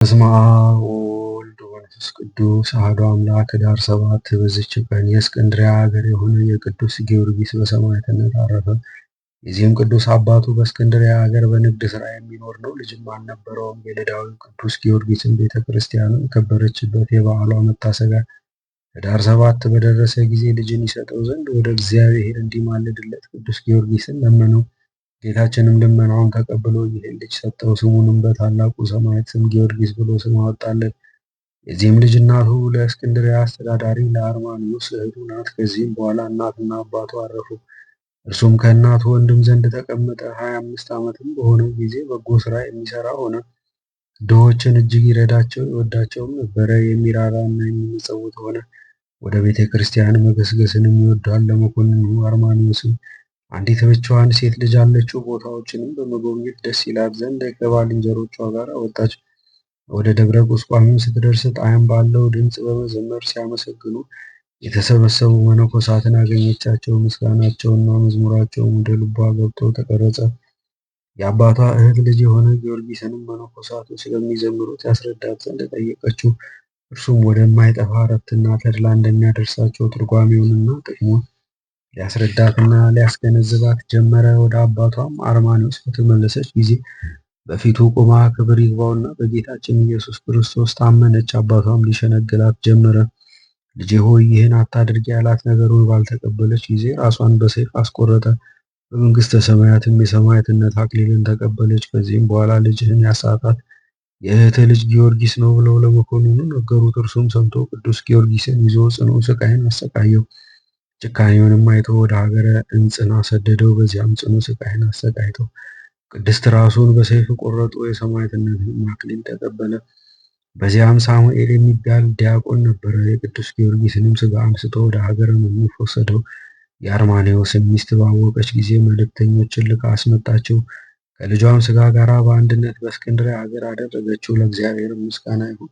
በስመ አብ ወወልድ ወመንፈስ ቅዱስ አሐዱ አምላክ ኅዳር 7 በዚች ቀን የእስክንድርያ ሀገር የሆነ የቅዱስ ጊዮርጊስ በሰማዕትነት አረፈ። የዚህም ቅዱስ አባቱ በእስክንድርያ ሀገር በንግድ ሥራ የሚኖር ነው። ልጅም አልነበረውም። የልዳዊው ቅዱስ ጊዮርጊስን ቤተ ክርስቲያኑ የከበረችበት የበዓሏ መታሰቢያ ኅዳር 7 በደረሰ ጊዜ ልጅን ይሰጠው ዘንድ ወደ እግዚአብሔር እንዲማልድለት ቅዱስ ጊዮርጊስን ለመነው። ጌታችንም ልመናውን ተቀብሎ ይህን ልጅ ሰጠው። ስሙንም በታላቁ ሰማዕት ስም ጊዮርጊስ ብሎ ስም አወጣለት። የዚህም ልጅ እናቱ ለእስክንድርያ አስተዳዳሪ ለአርማንዮስ እህቱ ናት። ከዚህም በኋላ እናትና አባቱ አረፉ። እርሱም ከእናቱ ወንድም ዘንድ ተቀመጠ። 25 ዓመትም በሆነው ጊዜ በጎ ሥራ የሚሰራ ሆነ። ድሆችን እጅግ ይረዳቸው ይወዳቸውም ነበረ። የሚራራና የሚመጸውት ሆነ። ወደ ቤተ ክርስቲያን መገስገስንም ይወዳል። ለመኮንኑ አርማንዮስም አንዲት ብቻዋን ሴት ልጅ አለችው። ቦታዎችንም በመጎብኘት ደስ ይላት ዘንድ ከባልንጀሮቿ ጋር ወጣች። ወደ ደብረ ቁስቋምም ስትደርስ ጣዕም ባለው ድምፅ በመዘመር ሲያመሰግኑ የተሰበሰቡ መነኮሳትን አገኘቻቸው። ምስጋናቸውና መዝሙራቸውም ወደ ልቧ ገብቶ ተቀረጸ። የአባቷ እህት ልጅ የሆነ ጊዮርጊስንም መነኮሳቱ ስለሚዘምሩት ያስረዳት ዘንድ ጠየቀችው። እርሱም ወደማይጠፋ ዕረፍትና ተድላ እንደሚያደርሳቸው ትርጓሜውንና ጥቅሙን ሊያስረዳትና ሊያስገነዝባት ጀመረ። ወደ አባቷም አርማንዮስ በተመለሰች ጊዜ በፊቱ ቆማ ክብር ይግባውና በጌታችን ኢየሱስ ክርስቶስ ታመነች። አባቷም ሊሸነግላት ጀመረ። ልጄ ሆይ ይህን አታድርጊ ያላት ነገሩን ባልተቀበለች ጊዜ ራሷን በሰይፍ አስቆረጠ። በመንግሥተ ሰማያትም የሰማዕትነት አክሊልን ተቀበለች። ከዚህም በኋላ ልጅህን ያሳታት የእህትህ ልጅ ጊዮርጊስ ነው ብለው ለመኮንኑ ነገሩት። እርሱም ሰምቶ ቅዱስ ጊዮርጊስን ይዞ ጽኑ ስቃይን አሰቃየው። ጭካኔውንም አይቶ ወደ ሀገረ እንጽና ሰደደው። በዚያም ጽኑ ስቃይን አሰቃይተው ቅድስት ራሱን በሰይፍ ቆረጡ። የሰማዕትነትን አክሊል ተቀበለ። በዚያም ሳሙኤል የሚባል ዲያቆን ነበረ። የቅዱስ ጊዮርጊስንም ሥጋ አንስቶ ወደ ሀገረ መኑፍ ወሰደው። የአርማንዮስን ሚስት ባወቀች ጊዜ መልእክተኞችን ልካ አስመጣችው። ከልጇም ሥጋ ጋር በአንድነት በእስክንድርያ ሀገር አደረገችው። ለእግዚአብሔር ምስጋና ይሁን።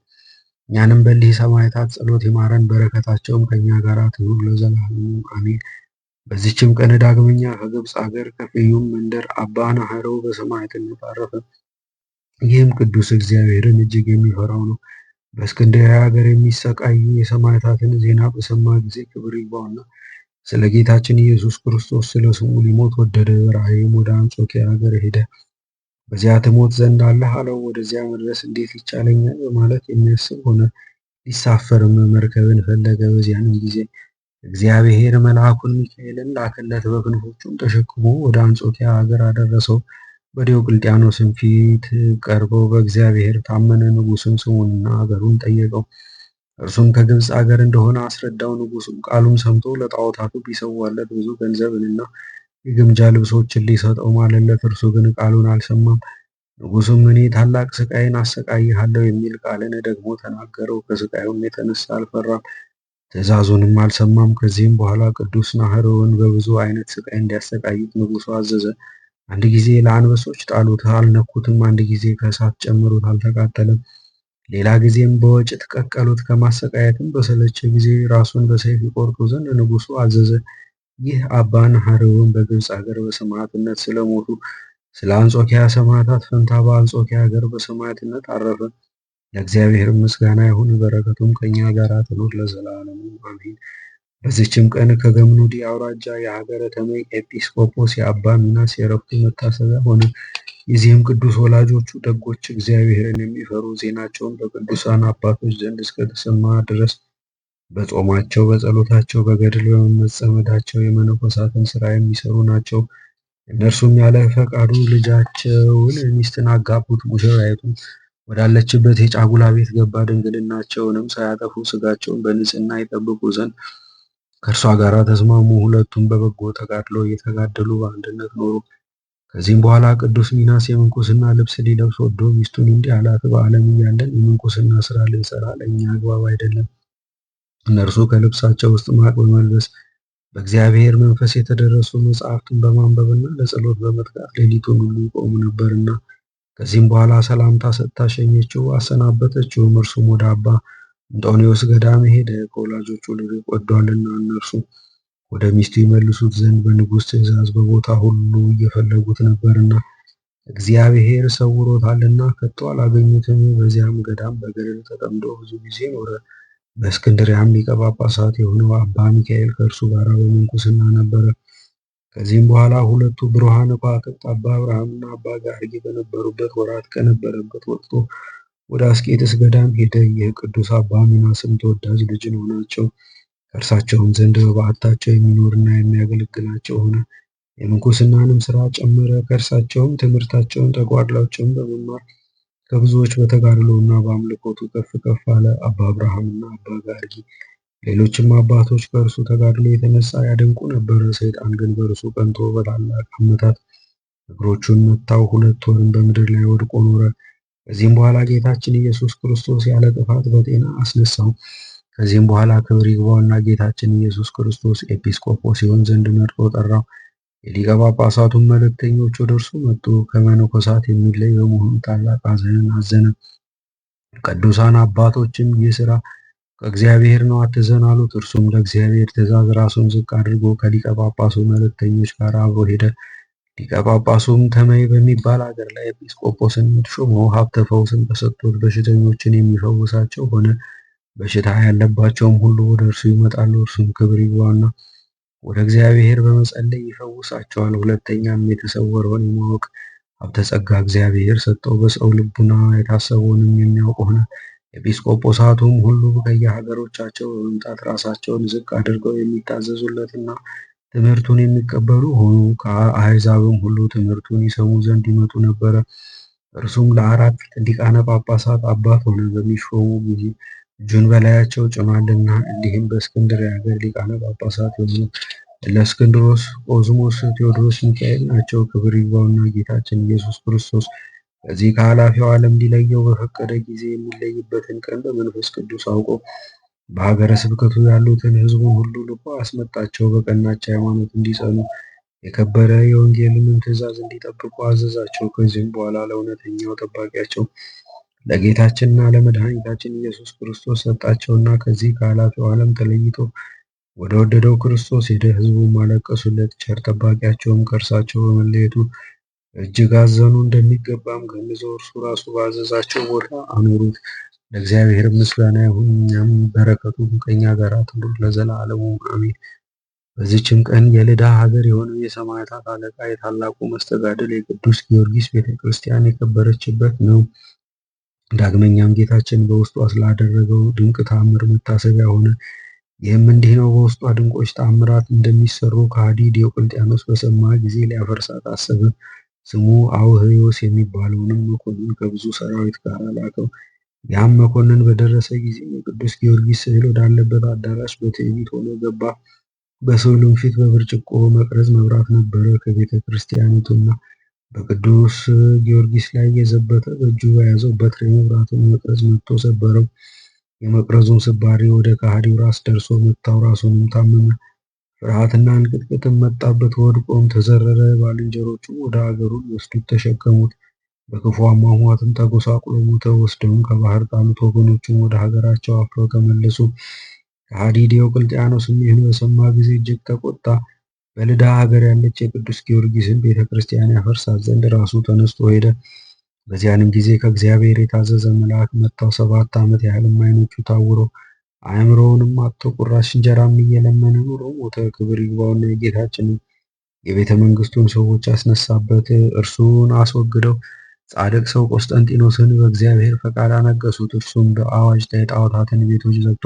እኛንም በሊህ ሰማዕታት ጸሎት ይማረን፣ በረከታቸውም ከእኛ ጋር ትኑር ለዘላለሙ አሜን። በዚችም ቀን ዳግመኛ ከግብፅ ሀገር ከፍዩም መንደር አባ ናህረው በሰማዕትነት አረፈ። ይህም ቅዱስ እግዚአብሔርን እጅግ የሚፈራው ነው። በእስክንድርያ ሀገር የሚሰቃዩ የሰማዕታትን ዜና በሰማ ጊዜ ክብር ይግባውና ስለ ጌታችን ኢየሱስ ክርስቶስ ስለ ስሙ ሊሞት ወደደ። በራእይም ወደ አንጾኪያ ሀገር ሄደ። በዚያ ትሞት ዘንድ አለህ አለው። ወደዚያ መድረስ እንዴት ይቻለኛል በማለት የሚያስብ ሆነ። ሊሳፈርም መርከብን ፈለገ። በዚያንም ጊዜ እግዚአብሔር መልአኩን ሚካኤልን ላከለት። በክንፎቹም ተሸክሞ ወደ አንጾኪያ ሀገር አደረሰው። በዲዮቅልጥያኖስም ፊት ቀርበው በእግዚአብሔር ታመነ። ንጉሥም ስሙንና አገሩን ጠየቀው። እርሱም ከግብፅ አገር እንደሆነ አስረዳው። ንጉሡም ቃሉን ሰምቶ ለጣዖታቱ ቢሰዋለት ብዙ ገንዘብንና የግምጃ ልብሶችን ሊሰጠው ማለለት። እርሱ ግን ቃሉን አልሰማም። ንጉሡም እኔ ታላቅ ስቃይን አሰቃይሃለሁ የሚል ቃልን ደግሞ ተናገረው። ከስቃዩም የተነሳ አልፈራም፣ ትእዛዙንም አልሰማም። ከዚህም በኋላ ቅዱስ ናህረውን በብዙ አይነት ስቃይ እንዲያሰቃዩት ንጉሡ አዘዘ። አንድ ጊዜ ለአንበሶች ጣሉት፣ አልነኩትም። አንድ ጊዜ ከእሳት ጨመሩት፣ አልተቃጠለም። ሌላ ጊዜም በወጭት ቀቀሉት። ከማሰቃየትም በሰለቸ ጊዜ ራሱን በሰይፍ ይቆርጡ ዘንድ ንጉሡ አዘዘ። ይህ አባ ናህረውን በግብፅ ሀገር በሰማዕትነት ስለሞቱ ስለ አንጾኪያ ሰማዕታት ፈንታ በአንጾኪያ ሀገር በሰማዕትነት አረፈ። ለእግዚአብሔር ምስጋና ይሁን፣ በረከቱም ከእኛ ጋር ትኑር ለዘላለሙ አሜን። በዚችም ቀን ከገምኑዲ አውራጃ የሀገረ ተመይ ኤጲስቆጶስ የአባ ሚናስ የዕረፍቱ መታሰቢያ ሆነ። የዚህም ቅዱስ ወላጆቹ ደጎች፣ እግዚአብሔርን የሚፈሩ፣ ዜናቸውን በቅዱሳን አባቶች ዘንድ እስከተሰማ ድረስ በጾማቸው፣ በጸሎታቸው፣ በገድል በመመጸመዳቸው የመነኮሳትን ሥራ የሚሰሩ ናቸው። እነርሱም ያለ ፈቃዱ ልጃቸውን ሚስትን አጋቡት። ሙሽራይቱም ወዳለችበት የጫጉላ ቤት ገባ። ድንግልናቸውንም ሳያጠፉ ሥጋቸውን በንጽሕና ይጠብቁ ዘንድ ከእርሷ ጋር ተስማሙ። ሁለቱም በበጎ ተጋድሎ እየተጋደሉ በአንድነት ኖሩ። ከዚህም በኋላ ቅዱስ ሚናስ የምንኩስና ልብስ ሊለብስ ወዶ ሚስቱን እንዲህ አላት፣ በዓለም እያለን የምንኩስና ሥራ ልንሰራ ለእኛ አግባብ አይደለም። እነርሱ ከልብሳቸው ውስጥ ማቅ በመልበስ በእግዚአብሔር መንፈስ የተደረሱ መጽሐፍትን በማንበብና ለጸሎት በመትጋት ሌሊቱን ሁሉ ይቆሙ ነበርና። ከዚህም በኋላ ሰላምታ ሰጥታ ሸኘችው፣ አሰናበተችውም። እርሱም ወደ አባ እንጦንዮስ ገዳም ሄደ። ከወላጆቹ ልርቅ ወዷልና እነርሱ ወደ ሚስቱ ይመልሱት ዘንድ በንጉሥ ትእዛዝ በቦታ ሁሉ እየፈለጉት ነበርና። እግዚአብሔር ሰውሮታልና ከቶ አላገኙትም። በዚያም ገዳም በገድል ተጠምዶ ብዙ ጊዜ ኖረ። በእስክንድርያም ሊቀ ጳጳሳት የሆነው አባ ሚካኤል ከእርሱ ጋር በምንኩስና ነበረ። ከዚህም በኋላ ሁለቱ ብሩሃን ከዋክብት አባ አብርሃምና አባ ጋርጌ በነበሩበት ወራት ከነበረበት ወጥቶ ወደ አስቄጥስ ገዳም ሄደ። ይህ ቅዱስ አባ ሚናስም ተወዳጅ ልጅ ሆናቸው። ከእርሳቸውም ዘንድ በበዓታቸው የሚኖርና የሚያገለግላቸው ሆነ። የምንኩስናንም ስራ ጨመረ። ከእርሳቸውም ትምህርታቸውን ተጓድላቸውን በመማር ከብዙዎች በተጋድሎና በአምልኮቱ ከፍ ከፍ አለ። አባ አብርሃምና አባ ጋርጊ ሌሎችም አባቶች ከእርሱ ተጋድሎ የተነሳ ያደንቁ ነበር። ሰይጣን ግን በእርሱ ቀንቶ በታላቅ አመታት እግሮቹን መታው። 2 ወርም በምድር ላይ ወድቆ ኖረ። ከዚህም በኋላ ጌታችን ኢየሱስ ክርስቶስ ያለ ጥፋት በጤና አስነሳው። ከዚህም በኋላ ክብር ይግባውና ጌታችን ኢየሱስ ክርስቶስ ኤጲስቆጶስ ሲሆን ዘንድ መርጦ ጠራው። የሊቀ ጳጳሳቱን መልእክተኞች ወደ እርሱ መጡ። ከመነኮሳት የሚለይ በመሆኑ ታላቅ ሐዘንን አዘነ። ቅዱሳን አባቶችም ይህ ሥራ ከእግዚአብሔር ነው፣ አትዘን አሉት። እርሱም ለእግዚአብሔር ትእዛዝ ራሱን ዝቅ አድርጎ ከሊቀ ጳጳሱ መልእክተኞች ጋር አብሮ ሄደ። ሊቀ ጳጳሱም ተመይ በሚባል አገር ላይ ኤጲስቆጶስን ሾመው። ሀብተ ፈውስን ተሰጥቶት በሽተኞችን የሚፈውሳቸው ሆነ። በሽታ ያለባቸውም ሁሉ ወደ እርሱ ይመጣሉ። እርሱም ክብር ይግባውና ወደ እግዚአብሔር በመጸለይ ይፈውሳቸዋል። ሁለተኛም የተሰወረውን የማወቅ ሀብተ ጸጋ እግዚአብሔር ሰጠው። በሰው ልቡና የታሰበውንም የሚያውቅ ሆነ። ኤጲስቆጶሳቱም ሁሉ ከየሀገሮቻቸው በመምጣት ራሳቸውን ዝቅ አድርገው የሚታዘዙለትና ትምህርቱን የሚቀበሉ ሆኑ። ከአሕዛብም ሁሉ ትምህርቱን ይሰሙ ዘንድ ይመጡ ነበረ። እርሱም ለ4 ሊቃነ ጳጳሳት አባት ሆነ። በሚሾሙ ጊዜ እጁን በላያቸው ጭኗልና። እንዲህም በእስክንድርያ ሀገር ሊቃነ ጳጳሳት የሆኑ ለእስክንድሮስ፣ ቆዝሞስ፣ ቴዎድሮስ፣ ሚካኤል ናቸው። ክብር ይግባውና ጌታችን ኢየሱስ ክርስቶስ ከዚህ ከኃላፊው ዓለም ሊለየው በፈቀደ ጊዜ የሚለይበትን ቀን በመንፈስ ቅዱስ አውቆ በሀገረ ስብከቱ ያሉትን ሕዝቡን ሁሉ ልኮ አስመጣቸው። በቀናች ሃይማኖት እንዲጸኑ የከበረ የወንጌልንም ትእዛዝ እንዲጠብቁ አዘዛቸው። ከዚህም በኋላ ለእውነተኛው ጠባቂያቸው ለጌታችንና ለመድኃኒታችን ኢየሱስ ክርስቶስ ሰጣቸውና ከዚህ ከኃላፊው ዓለም ተለይቶ ወደ ወደደው ክርስቶስ ሄደ። ሕዝቡም አለቀሱለት። ቸር ጠባቂያቸውም ከእርሳቸው በመለየቱ እጅግ አዘኑ። እንደሚገባም ገንዘው እርሱ ራሱ ባዘዛቸው ቦታ አኖሩት። ለእግዚአብሔር ምስጋና ይሁን፣ እኛም በረከቱ ከኛ ጋር ትኑር ለዘላለሙ አሜን። በዚችም ቀን የልዳ ሀገር የሆነው የሰማዕታት አለቃ የታላቁ መስተጋድል የቅዱስ ጊዮርጊስ ቤተ ክርስቲያን የከበረችበት ነው። ዳግመኛም ጌታችን በውስጧ ስላደረገው ድንቅ ተአምር መታሰቢያ ሆነ። ይህም እንዲህ ነው። በውስጧ ድንቆች ተአምራት እንደሚሰሩ ከሃዲ ዲዮቅልጥያኖስ በሰማ ጊዜ ሊያፈርሳት አሰበ። ስሙ አውህዮስ የሚባለውንም መኮንን ከብዙ ሰራዊት ጋር ላከው። ያም መኮንን በደረሰ ጊዜ የቅዱስ ጊዮርጊስ ስዕል ወዳለበት አዳራሽ በትዕቢት ሆኖ ገባ። በስዕሉም ፊት በብርጭቆ መቅረዝ መብራት ነበረ። ከቤተ ክርስቲያኒቱና በቅዱስ ጊዮርጊስ ላይ የዘበተ በእጁ በያዘው በትር የመብራቱን መቅረዝ መትቶ ሰበረው። የመቅረዙን ስባሪ ወደ ከሃዲው ራስ ደርሶ መታው። ራሱንም ታመመ። ፍርሃትና እንቅጥቅጥም መጣበት። ወድቆም ተዘረረ። ባልንጀሮቹ ወደ አገሩ ሊወስዱት ተሸከሙት። በክፉ አሟሟትም ተጎሳቁሎ ሞተ። ወስደውም ከባህር ጣሉት። ወገኖቹም ወደ ሀገራቸው አፍረው ተመለሱ። ከሃዲ ዲዮቅልጥያኖስም ይህን በሰማ ጊዜ እጅግ ተቆጣ። በልዳ ሀገር ያለች የቅዱስ ጊዮርጊስን ቤተ ክርስቲያን ያፈርሳት ዘንድ ራሱ ተነስቶ ሄደ። በዚያንም ጊዜ ከእግዚአብሔር የታዘዘ መልአክ መታው። 7 ዓመት ያህልም ዓይኖቹ ታውሮ አእምሮውንም አጥቶ ቁራሽ እንጀራም እየለመነ ኑሮ ሞተ። ክብር ይግባውና የጌታችንን የቤተ መንግስቱን ሰዎች አስነሳበት። እርሱን አስወግደው ጻድቅ ሰው ቆስጠንጢኖስን በእግዚአብሔር ፈቃድ አነገሱት። እርሱም በአዋጅ የጣዖታትን ቤቶች ዘግቶ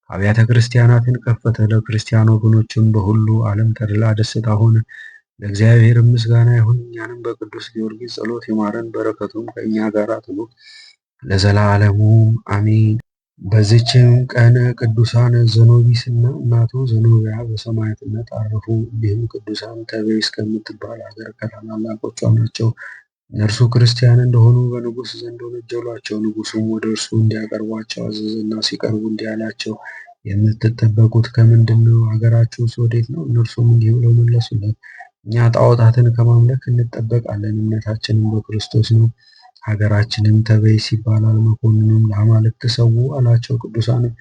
አብያተ ክርስቲያናትን ከፈተ። ለክርስቲያን ወገኖችም በሁሉ ዓለም ተድላ ደስታ ሆነ። ለእግዚአብሔር ምስጋና ይሁን፣ እኛንም በቅዱስ ጊዮርጊስ ጸሎት ይማረን፣ በረከቱም ከእኛ ጋር ትኑር ለዘላለሙ አሜን። በዚችም ቀን ቅዱሳን ዘኖቢስ እና እናቱ ዘኖቢያ በሰማዕትነት አረፉ። እንዲሁም ቅዱሳን ተቤ እስከምትባል ሀገር ከታላላቆቿ ናቸው። እነርሱ ክርስቲያን እንደሆኑ በንጉሥ ዘንድ ወነጀሏቸው። ንጉሡም ወደ እርሱ እንዲያቀርቧቸው አዘዘና ሲቀርቡ እንዲህ አላቸው፣ የምትጠበቁት ከምንድን ነው? ሀገራችሁስ ወዴት ነው? እነርሱም እንዲህ ብለው መለሱለት፣ እኛ ጣዖታትን ከማምለክ እንጠበቃለን፣ እምነታችንም በክርስቶስ ነው። ሀገራችንም ተበይስ ይባላል። መኮንኑም ለአማልክት ሰዉ አላቸው። ቅዱሳንም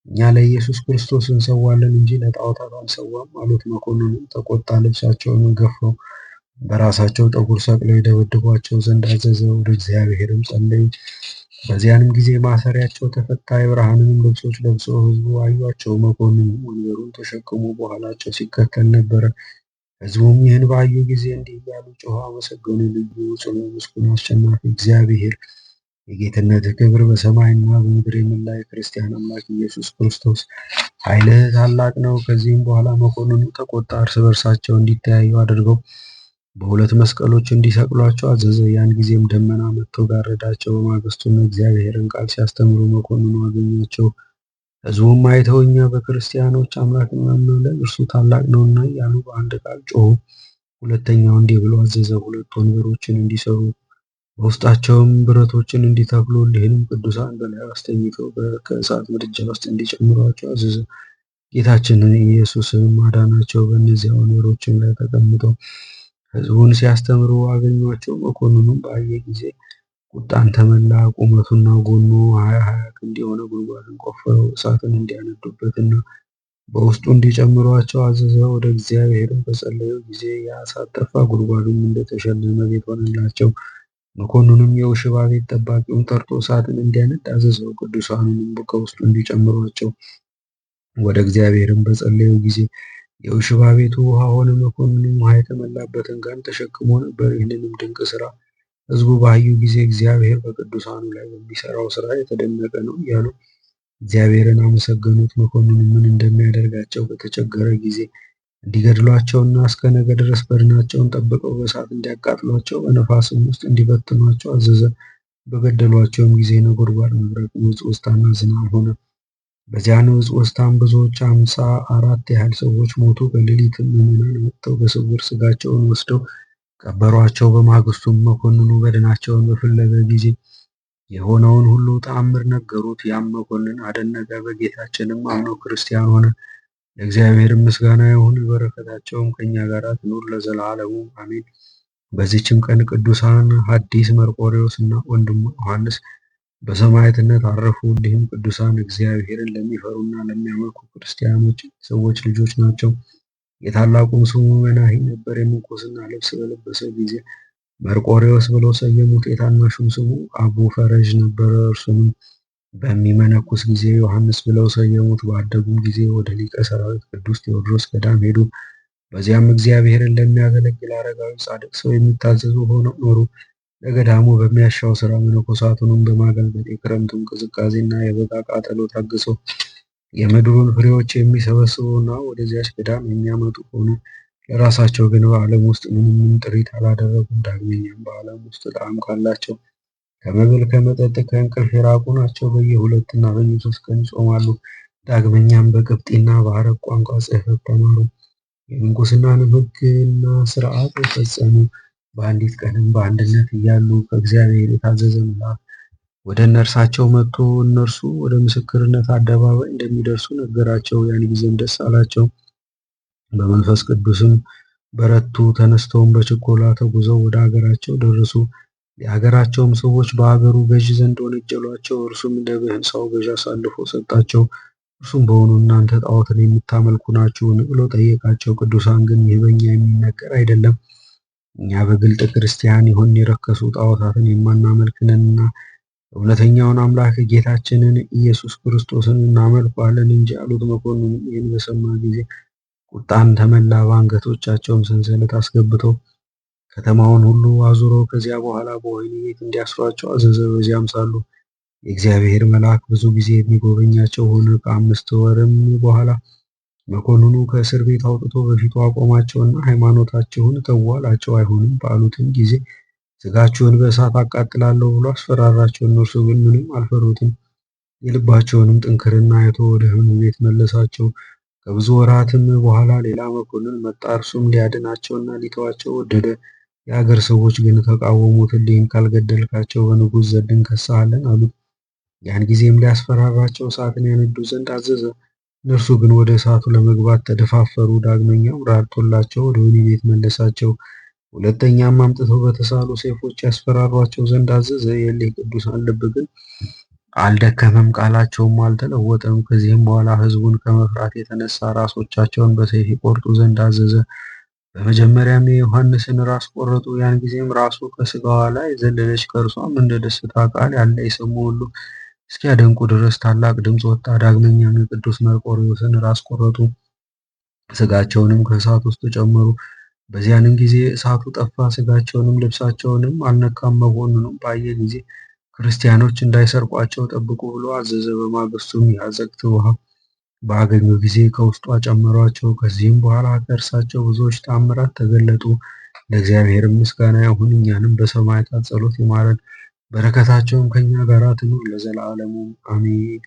እኛ ለኢየሱስ ክርስቶስ እንሰዋለን እንጂ ለጣዖታት አንሰዋም አሉት። መኮንኑም ተቆጣ። ልብሳቸውን ገፈው በራሳቸው ጠጉር ሰቅለው ይደበድቧቸው ዘንድ አዘዘ። ወደ እግዚአብሔርም ጸለዩ። በዚያንም ጊዜ ማሰሪያቸው ተፈታ። የብርሃንንም ልብሶች ለብሰው ሕዝቡ አዩአቸው። መኮንኑ ወንበሩን ተሸክሞ በኋላቸው ሲከተል ነበረ። ሕዝቡም ይህን ባዩ ጊዜ እንዲህ እያሉ ጮኸው አመሰገኑ። ልዩ ጽኑ ምስጉን አሸናፊ እግዚአብሔር የጌትነት ክብር በሰማይና በምድር የሞላ የክርስቲያን አምላክ ኢየሱስ ክርስቶስ ኃይልህ ታላቅ ነው። ከዚህም በኋላ መኮንኑ ተቆጣ። እርስ በርሳቸው እንዲተያዩ አድርገው በሁለት መስቀሎች እንዲሰቅሏቸው አዘዘ። ያን ጊዜም ደመና መጥቶ ጋረዳቸው። በማግስቱም እግዚአብሔርን ቃል ሲያስተምሩ መኮንኑ አገኛቸው። ሕዝቡም አይተው እኛ በክርስቲያኖች አምላክ እናምናለን፣ እርሱ ታላቅ ነውና እያሉ በአንድ ቃል ጮኹ። ሁለተኛው እንዲህ ብሎ አዘዘ፣ ሁለት ወንበሮችን እንዲሰሩ በውስጣቸውም ብረቶችን እንዲተክሉ እሊህንም ቅዱሳን በላይ አስተኝተው ከእሳት ምድጃ ውስጥ እንዲጨምሯቸው አዘዘ። ጌታችንን ኢየሱስንም አዳናቸው። በእነዚያ ወንበሮችም ላይ ተቀምጠው ሕዝቡን ሲያስተምሩ አገኟቸው። መኮንኑም ባየ ጊዜ ቁጣን ተመላ። ቁመቱና ጎኑ 20 ክንድ የሆነ ጉድጓድን ቆፍረው እሳትን እንዲያነዱበትና በውስጡ እንዲጨምሯቸው አዘዘ። ወደ እግዚአብሔርም በጸለዩ ጊዜ ያ እሳት ጠፋ፣ ጉድጓዱም እንደተሸለመ ቤት ሆነላቸው። መኮንኑም የውሽባ ቤት ጠባቂውን ጠርቶ እሳትን እንዲያነድ አዘዘው። ቅዱሳኑንም ከውስጡ እንዲጨምሯቸው ወደ እግዚአብሔርም በጸለዩ ጊዜ የውሽባ ቤቱ ውሃ ሆነ። መኮንኑም ውሃ የተመላበትን ጋን ተሸክሞ ነበር። ይህንንም ድንቅ ስራ ሕዝቡ ባዩ ጊዜ እግዚአብሔር በቅዱሳኑ ላይ በሚሰራው ስራ የተደነቀ ነው እያሉ እግዚአብሔርን አመሰገኑት። መኮንኑም ምን እንደሚያደርጋቸው በተቸገረ ጊዜ እንዲገድሏቸውና እስከ ነገ ድረስ በድናቸውን ጠብቀው በእሳት እንዲያቃጥሏቸው በነፋስም ውስጥ እንዲበትኗቸው አዘዘ። በገደሏቸውም ጊዜ ነጎድጓድ፣ መብረቅ፣ ውጽውጽታና ዝናብ ሆነ። በዚያ ውጽውጽታም ብዙዎች 54 ያህል ሰዎች ሞቱ። በሌሊትም ምዕመናን መጥተው በስውር ስጋቸውን ወስደው ቀበሯቸው። በማግስቱም መኮንኑ በድናቸውን በፈለገ ጊዜ የሆነውን ሁሉ ተአምር ነገሩት። ያም መኮንን አደነቀ። በጌታችንም አምኖ ክርስቲያን ሆነ። ለእግዚአብሔር ምስጋና ይሁን፣ በረከታቸውም ከኛ ጋር ትኑር ለዘላለሙ አሜን። በዚችም ቀን ቅዱሳን ሐዲስ መርቆሬዎስ እና ወንድሙ ዮሐንስ በሰማዕትነት አረፉ። እንዲሁም ቅዱሳን እግዚአብሔርን ለሚፈሩና ለሚያመልኩ ክርስቲያኖች ሰዎች ልጆች ናቸው። የታላቁም ስሙ መናሒ ነበር። የምንኩስና ልብስ በለበሰ ጊዜ መርቆሬዎስ ብለው ሰየሙት። የታናሹም ስሙ አቡ ፈረጅ ነበረ። እርሱንም በሚመነኩስ ጊዜ ዮሐንስ ብለው ሰየሙት። ባደጉም ጊዜ ወደ ሊቀ ሰራዊት ቅዱስ ቴዎድሮስ ገዳም ሄዱ። በዚያም እግዚአብሔርን ለሚያገለግል አረጋዊ ጻድቅ ሰው የሚታዘዙ ሆነው ኖሩ። ለገዳሙ በሚያሻው ስራ መነኮሳቱንም በማገልገል የክረምቱን ቅዝቃዜና የበጋ ቃጠሎ ታግሰው የምድሩን ፍሬዎች የሚሰበስቡና ወደዚያች ገዳም የሚያመጡ ሆኑ። ለራሳቸው ግን በዓለም ውስጥ ምንም ጥሪት አላደረጉም። ዳግመኛም በዓለም ውስጥ ጣዕም ካላቸው ከመብል ከመጠጥ ከእንቅልፍ የራቁ ናቸው። በየ2 እና በየ3 ቀን ይጾማሉ። ዳግመኛም በቅብጢና በአረብ ቋንቋ ጽሕፈት ተማሩ። የምንኩስናንም ሕግና ሥርዓት ፈጸሙ። በአንዲት ቀንም በአንድነት እያሉ ከእግዚአብሔር የታዘዘ መልአክ ወደ እነርሳቸው መጥቶ እነርሱ ወደ ምስክርነት አደባባይ እንደሚደርሱ ነገራቸው። ያን ጊዜም ደስ አላቸው፣ በመንፈስ ቅዱስም በረቱ። ተነስተውም በችኮላ ተጉዘው ወደ አገራቸው ደረሱ። የአገራቸውም ሰዎች በአገሩ ገዥ ዘንድ ወነጀሏቸው። እርሱም ለብህንሳው ገዥ አሳልፎ ሰጣቸው። እርሱም በውኑ እናንተ ጣዖትን የምታመልኩ ናችሁን ብሎ ጠየቃቸው። ቅዱሳን ግን ይህ በእኛ የሚነገር አይደለም፣ እኛ በግልጥ ክርስቲያን የሆን የረከሱ ጣዖታትን የማናመልክ ነንና እውነተኛውን አምላክ ጌታችንን ኢየሱስ ክርስቶስን እናመልከዋለን እንጂ አሉት። መኮንኑ ይህን በሰማ ጊዜ ቁጣን ተመላ። በአንገቶቻቸውም ሰንሰለት አስገብተው ከተማውን ሁሉ አዙረው ከዚያ በኋላ በወህኒ ቤት እንዲያስሯቸው አዘዘ። በዚያም ሳሉ የእግዚአብሔር መልአክ ብዙ ጊዜ የሚጎበኛቸው ሆነ። ከ5 ወርም በኋላ መኮንኑ ከእስር ቤት አውጥቶ በፊቱ አቆማቸውና ሃይማኖታችሁን ተዉ አላቸው። አይሆንም ባሉትም ጊዜ ስጋችሁን በእሳት አቃጥላለሁ ብሎ አስፈራራቸው። እነርሱ ግን ምንም አልፈሩትም። የልባቸውንም ጥንክርና አይቶ ወደ ወህኒ ቤት መለሳቸው። ከብዙ ወራትም በኋላ ሌላ መኮንን መጣ። እርሱም ሊያድናቸውና ሊተዋቸው ወደደ። የአገር ሰዎች ግን ተቃወሙት። እሊህን ካልገደልካቸው በንጉሥ ዘንድ እንከስሃለን አሉት። ያን ጊዜም ሊያስፈራራቸው እሳትን ያነዱ ዘንድ አዘዘ። እነርሱ ግን ወደ እሳቱ ለመግባት ተደፋፈሩ። ዳግመኛም ራርቶላቸው ወደ ወህኒ ቤት መለሳቸው። ሁለተኛም አምጥተው በተሳሉ ሰይፎች ያስፈራሯቸው ዘንድ አዘዘ። የእሊህ ቅዱሳን ልብ ግን አልደከመም፣ ቃላቸውም አልተለወጠም። ከዚህም በኋላ ሕዝቡን ከመፍራት የተነሳ ራሶቻቸውን በሰይፍ ይቆርጡ ዘንድ አዘዘ። በመጀመሪያም የዮሐንስን ራስ ቆረጡ። ያን ጊዜም ራሱ ከስጋዋ ላይ ዘለለች። ከእርሷም እንደ ደስታ ቃል ያለ የሰሙ ሁሉ እስኪያደንቁ ድረስ ታላቅ ድምፅ ወጣ። ዳግመኛም የቅዱስ መርቆሬዎስን ራስ ቆረጡ። ስጋቸውንም ከእሳት ውስጥ ጨመሩ። በዚያንም ጊዜ እሳቱ ጠፋ። ስጋቸውንም ልብሳቸውንም አልነካም። መሆኑንም ባየ ጊዜ ክርስቲያኖች እንዳይሰርቋቸው ጠብቁ ብሎ አዘዘ። በማግስቱም የአዘቅት ውሃ ባገኙ ጊዜ ከውስጧ ጨመሯቸው። ከዚህም በኋላ ከእርሳቸው ብዙዎች ተአምራት ተገለጡ። ለእግዚአብሔር ምስጋና ይሁን፣ እኛንም በሰማዕታት ጸሎት ይማረን፣ በረከታቸውም ከኛ ጋር ትኑር ለዘላለሙ አሜን።